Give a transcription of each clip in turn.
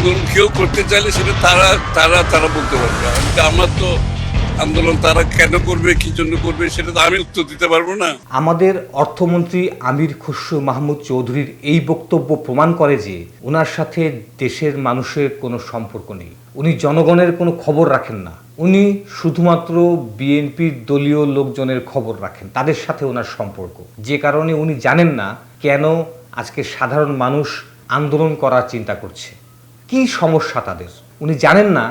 আন্দোলন কেউ করতে চাইলে সেটা তারা তারা তারা বলতে পারবে। আমার তো আন্দোলন তারা কেন করবে, কি জন্য করবে, সেটা তো আমি উত্তর দিতে পারবো না। আমাদের অর্থমন্ত্রী আমির খসরু মাহমুদ চৌধুরীর এই বক্তব্য প্রমাণ করে যে ওনার সাথে দেশের মানুষের কোনো সম্পর্ক নেই। উনি জনগণের কোনো খবর রাখেন না। উনি শুধুমাত্র বিএনপির দলীয় লোকজনের খবর রাখেন, তাদের সাথে ওনার সম্পর্ক। যে কারণে উনি জানেন না কেন আজকে সাধারণ মানুষ আন্দোলন করার চিন্তা করছে, কি সমস্যা তাদের। উনি জানেন না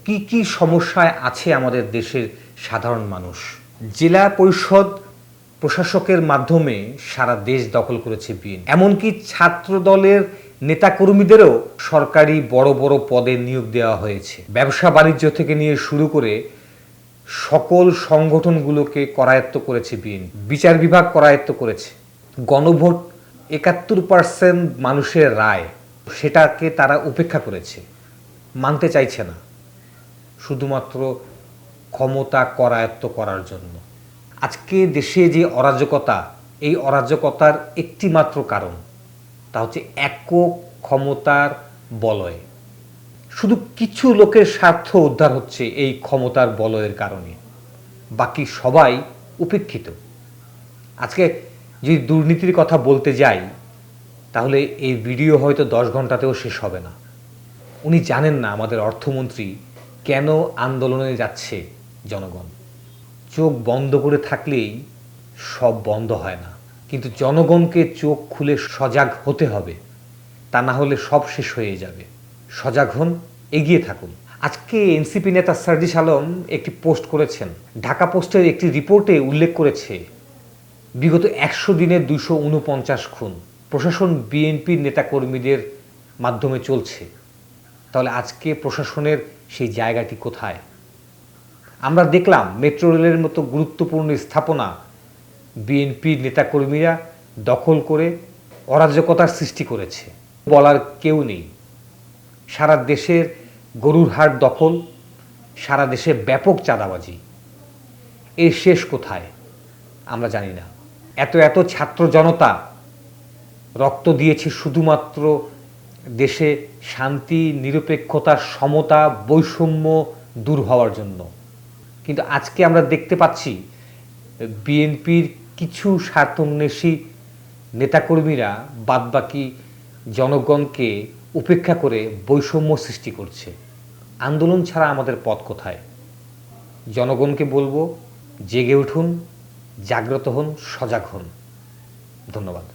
কি কি সমস্যায় আছে আমাদের দেশের সাধারণ মানুষ। জেলা পরিষদ প্রশাসকের মাধ্যমে সারা দেশ দখল করেছে বিএনপি। এমনকি ছাত্র দলের নেতাকর্মীদেরও সরকারি বড় বড় পদে নিয়োগ দেওয়া হয়েছে। ব্যবসা বাণিজ্য থেকে নিয়ে শুরু করে সকল সংগঠনগুলোকে করায়ত্ত করেছে বিএনপি। বিচার বিভাগ করায়ত্ত করেছে। গণভোট ৭১% মানুষের রায়, সেটাকে তারা উপেক্ষা করেছে, মানতে চাইছে না, শুধুমাত্র ক্ষমতা করায়ত্ত করার জন্য। আজকে দেশে যে অরাজকতা, এই অরাজকতার একটি মাত্র কারণ, তা হচ্ছে একক ক্ষমতার বলয়। শুধু কিছু লোকের স্বার্থ উদ্ধার হচ্ছে এই ক্ষমতার বলয়ের কারণে, বাকি সবাই উপেক্ষিত। আজকে যদি দুর্নীতির কথা বলতে যাই, তাহলে এই ভিডিও হয়তো 10 ঘন্টাতেও শেষ হবে না। উনি জানেন না আমাদের অর্থমন্ত্রী কেন আন্দোলনে যাচ্ছে জনগণ। চোখ বন্ধ করে থাকলেই সব বন্ধ হয় না, কিন্তু জনগণকে চোখ খুলে সজাগ হতে হবে, তা না হলে সব শেষ হয়ে যাবে। সজাগ হন, এগিয়ে থাকুন। আজকে এনসিপি নেতা সার্জিস আলম একটি পোস্ট করেছেন। ঢাকা পোস্টের একটি রিপোর্টে উল্লেখ করেছে বিগত 100 দিনে 249 খুন প্রশাসন বিএনপির নেতাকর্মীদের মাধ্যমে চলছে। তাহলে আজকে প্রশাসনের সেই জায়গাটি কোথায়? আমরা দেখলাম মেট্রো রেলের মতো গুরুত্বপূর্ণ স্থাপনা বিএনপির নেতাকর্মীরা দখল করে অরাজকতার সৃষ্টি করেছে। বলার কেউ নেই। সারা দেশের গরুর হাট দখল, সারা দেশে ব্যাপক চাঁদাবাজি। এর শেষ কোথায় আমরা জানি না। এত এত ছাত্র জনতা রক্ত দিয়েছে শুধুমাত্র দেশে শান্তি, নিরপেক্ষতা, সমতা, বৈষম্য দূর হওয়ার জন্য। কিন্তু আজকে আমরা দেখতে পাচ্ছি বিএনপির কিছু স্বার্থান্বেষী নেতাকর্মীরা বাদবাকি জনগণকে উপেক্ষা করে বৈষম্য সৃষ্টি করছে। আন্দোলন ছাড়া আমাদের পথ কোথায়? জনগণকে বলবো, জেগে উঠুন, জাগ্রত হন, সজাগ হন। ধন্যবাদ।